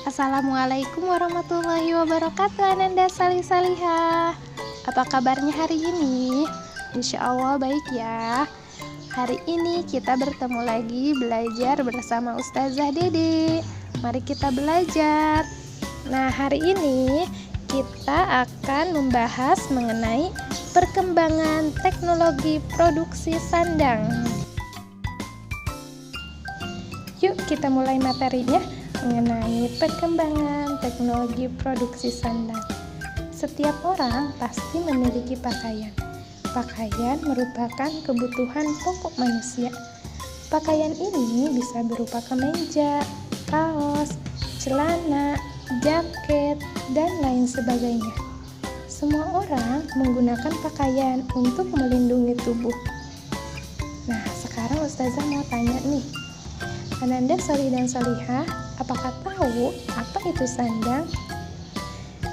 Assalamualaikum warahmatullahi wabarakatuh, Ananda Salih-Salihah. Apa kabarnya hari ini? Insya Allah baik ya. Hari ini kita bertemu lagi belajar bersama Ustazah Dede. Mari kita belajar. Nah, hari ini kita akan membahas mengenai perkembangan teknologi produksi sandang. Yuk kita mulai materinya mengenai perkembangan teknologi produksi sandang. Setiap orang pasti memiliki pakaian. Pakaian merupakan kebutuhan pokok manusia. Pakaian ini bisa berupa kemeja, kaos, celana, jaket, dan lain sebagainya. Semua orang menggunakan pakaian untuk melindungi tubuh. Nah, sekarang Ustazah mau tanya nih, Ananda Salih dan Salihah, apakah tahu apa itu sandang?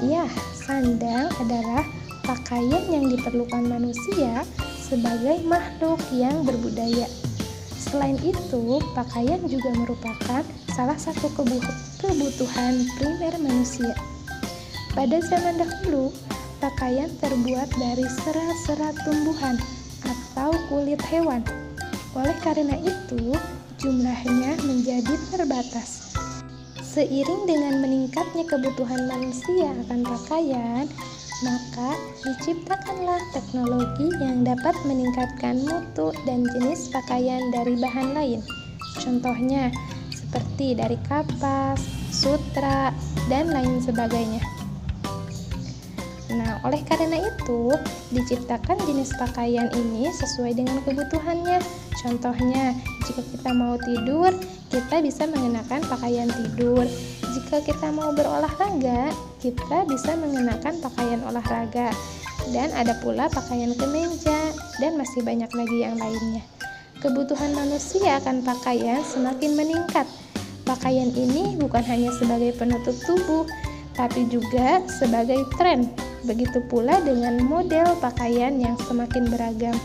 Ya, sandang adalah pakaian yang diperlukan manusia sebagai makhluk yang berbudaya. Selain itu, pakaian juga merupakan salah satu kebutuhan primer manusia. Pada zaman dahulu, pakaian terbuat dari serat-serat tumbuhan atau kulit hewan. Oleh karena itu, jumlahnya menjadi terbatas. Seiring dengan meningkatnya kebutuhan manusia akan pakaian, maka diciptakanlah teknologi yang dapat meningkatkan mutu dan jenis pakaian dari bahan lain. Contohnya seperti dari kapas, sutra, dan lain sebagainya. Nah, oleh karena itu, diciptakan jenis pakaian ini sesuai dengan kebutuhannya. Contohnya, jika kita mau tidur, kita bisa mengenakan pakaian tidur. Jika kita mau berolahraga, kita bisa mengenakan pakaian olahraga. Dan ada pula pakaian kemeja, dan masih banyak lagi yang lainnya. Kebutuhan manusia akan pakaian semakin meningkat. Pakaian ini bukan hanya sebagai penutup tubuh, tapi juga sebagai tren. Begitu pula dengan model pakaian yang semakin beragam.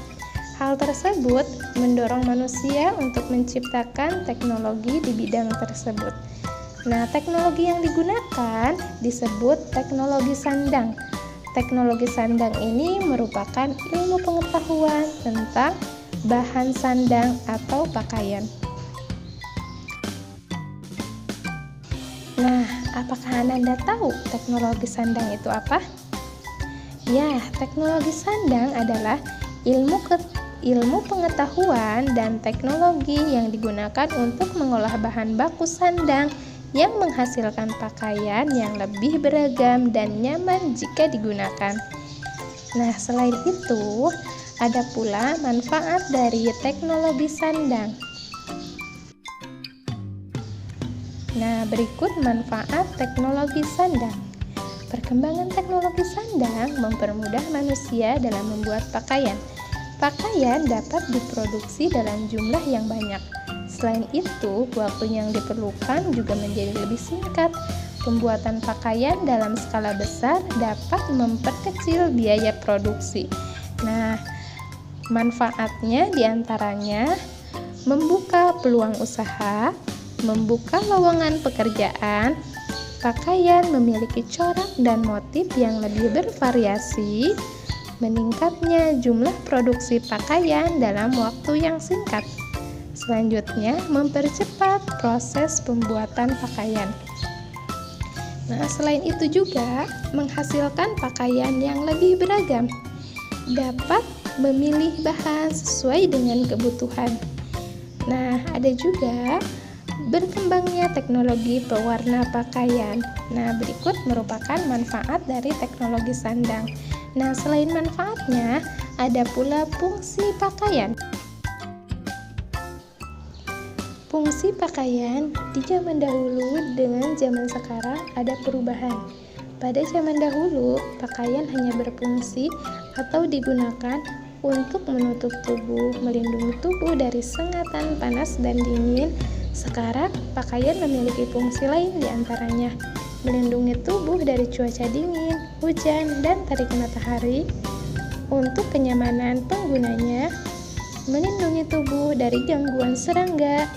Hal tersebut mendorong manusia untuk menciptakan teknologi di bidang tersebut. Nah, teknologi yang digunakan disebut teknologi sandang. Teknologi sandang ini merupakan ilmu pengetahuan tentang bahan sandang atau pakaian. Nah, apakah Ananda tahu teknologi sandang itu apa? Ya, teknologi sandang adalah ilmu pengetahuan dan teknologi yang digunakan untuk mengolah bahan baku sandang yang menghasilkan pakaian yang lebih beragam dan nyaman jika digunakan. Nah, selain itu, ada pula manfaat dari teknologi sandang. Nah, berikut manfaat teknologi sandang. Perkembangan teknologi sandang mempermudah manusia dalam membuat pakaian. Pakaian dapat diproduksi dalam jumlah yang banyak. Selain itu, waktu yang diperlukan juga menjadi lebih singkat. Pembuatan pakaian dalam skala besar dapat memperkecil biaya produksi. Nah, manfaatnya diantaranya membuka peluang usaha, membuka lowongan pekerjaan. Pakaian memiliki corak dan motif yang lebih bervariasi, meningkatnya jumlah produksi pakaian dalam waktu yang singkat. Selanjutnya, mempercepat proses pembuatan pakaian. Nah, selain itu juga menghasilkan pakaian yang lebih beragam, dapat memilih bahan sesuai dengan kebutuhan. Nah, ada juga berkembangnya teknologi pewarna pakaian. Nah, berikut merupakan manfaat dari teknologi sandang. Nah, selain manfaatnya, ada pula fungsi pakaian. Fungsi pakaian di zaman dahulu dengan zaman sekarang ada perubahan. Pada zaman dahulu, pakaian hanya berfungsi atau digunakan untuk menutup tubuh, melindungi tubuh dari sengatan panas dan dingin. Sekarang, pakaian memiliki fungsi lain diantaranya melindungi tubuh dari cuaca dingin, hujan, dan terik matahari. Untuk kenyamanan penggunanya, melindungi tubuh dari gangguan serangga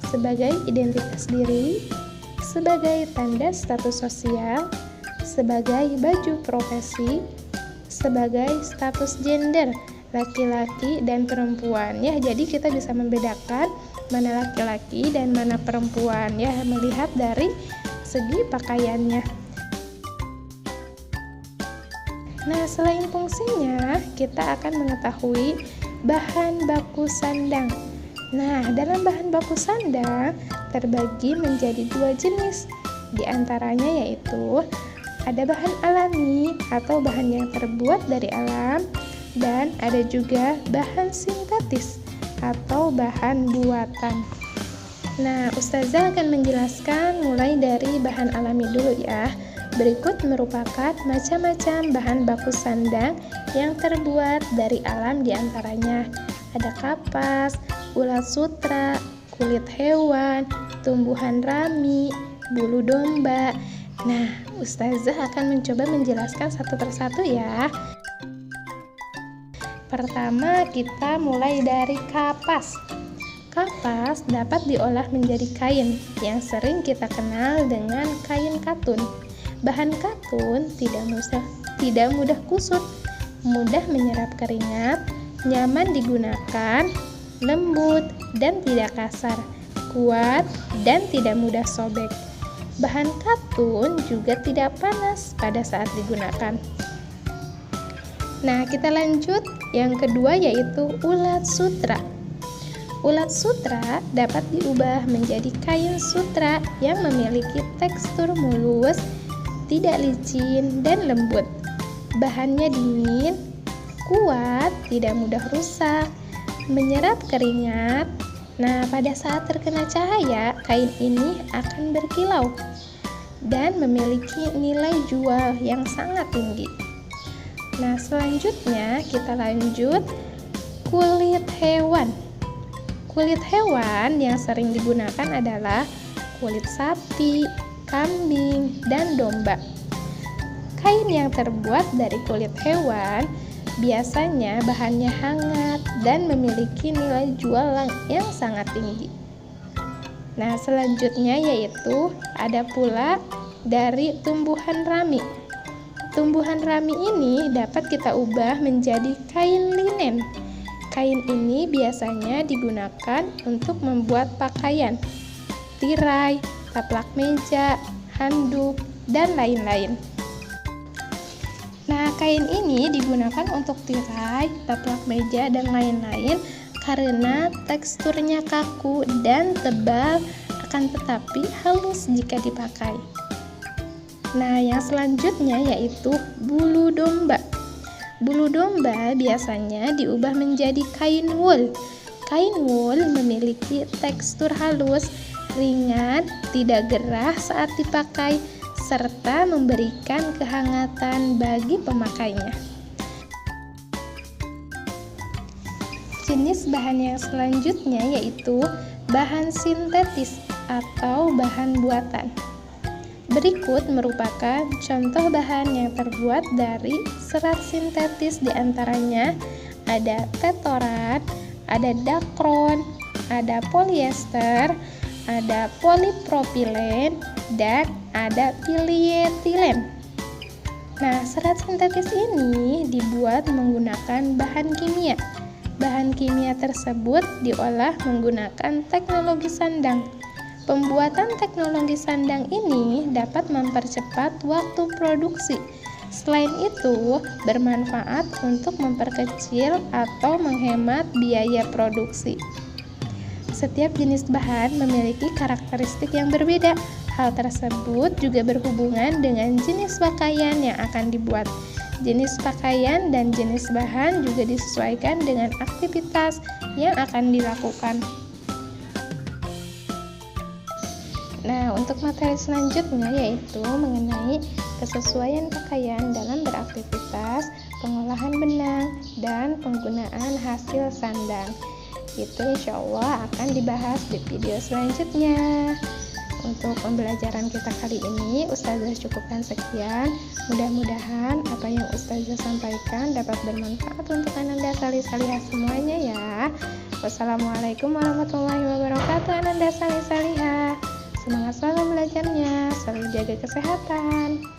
sebagai identitas diri, sebagai tanda status sosial, sebagai baju profesi, sebagai status gender, laki-laki dan perempuan ya. Jadi kita bisa membedakan mana laki-laki dan mana perempuan ya, melihat dari segi pakaiannya. Nah, selain fungsinya, kita akan mengetahui bahan baku sandang. Nah, dalam bahan baku sandang terbagi menjadi 2 jenis. Di antaranya yaitu ada bahan alami atau bahan yang terbuat dari alam, dan ada juga bahan sintetis atau bahan buatan. Nah, Ustazah akan menjelaskan mulai dari bahan alami dulu ya. Berikut merupakan macam-macam bahan baku sandang yang terbuat dari alam, diantaranya ada kapas, ulat sutra, kulit hewan, tumbuhan rami, bulu domba. Nah, Ustazah akan mencoba menjelaskan satu persatu ya. Pertama, kita mulai dari kapas. Kapas dapat diolah menjadi kain yang sering kita kenal dengan kain katun. Bahan katun tidak mudah kusut, mudah menyerap keringat, nyaman digunakan, lembut dan tidak kasar, kuat dan tidak mudah sobek. Bahan katun juga tidak panas pada saat digunakan. Nah, kita lanjut. Yang kedua yaitu ulat sutra. Ulat sutra dapat diubah menjadi kain sutra yang memiliki tekstur mulus, tidak licin dan lembut. Bahannya dingin, kuat, tidak mudah rusak, menyerap keringat. Nah, pada saat terkena cahaya, kain ini akan berkilau dan memiliki nilai jual yang sangat tinggi. Nah, selanjutnya kita lanjut kulit hewan. Kulit hewan yang sering digunakan adalah kulit sapi, kambing, dan domba. Kain yang terbuat dari kulit hewan biasanya bahannya hangat dan memiliki nilai jual yang sangat tinggi. Nah, selanjutnya yaitu ada pula dari tumbuhan rami. Tumbuhan rami ini dapat kita ubah menjadi kain linen. Kain ini biasanya digunakan untuk membuat pakaian, tirai, taplak meja, handuk, dan lain-lain. Nah, kain ini digunakan untuk tirai, taplak meja, dan lain-lain karena teksturnya kaku dan tebal, akan tetapi halus jika dipakai. Nah, yang selanjutnya yaitu bulu domba. Bulu domba biasanya diubah menjadi kain wool. Kain wool memiliki tekstur halus, ringan, tidak gerah saat dipakai, serta memberikan kehangatan bagi pemakainya. Jenis bahan yang selanjutnya yaitu bahan sintetis atau bahan buatan. Berikut merupakan contoh bahan yang terbuat dari serat sintetis, diantaranya ada tetoran, ada dakron, ada polyester, ada polipropilen, dan ada polietilen. Nah, serat sintetis ini dibuat menggunakan bahan kimia. Bahan kimia tersebut diolah menggunakan teknologi sandang. Pembuatan teknologi sandang ini dapat mempercepat waktu produksi. Selain itu, bermanfaat untuk memperkecil atau menghemat biaya produksi. Setiap jenis bahan memiliki karakteristik yang berbeda. Hal tersebut juga berhubungan dengan jenis pakaian yang akan dibuat. Jenis pakaian dan jenis bahan juga disesuaikan dengan aktivitas yang akan dilakukan. Nah, untuk materi selanjutnya yaitu mengenai kesesuaian pakaian dalam beraktivitas, pengolahan benang, dan penggunaan hasil sandang. Itu insya Allah akan dibahas di video selanjutnya. Untuk pembelajaran kita kali ini, Ustazah cukupkan sekian. Mudah-mudahan apa yang Ustazah sampaikan dapat bermanfaat untuk Ananda salih-salihah semuanya ya. Wassalamualaikum warahmatullahi wabarakatuh. Ananda salih-salihah. Semangat selalu belajarnya, selalu jaga kesehatan.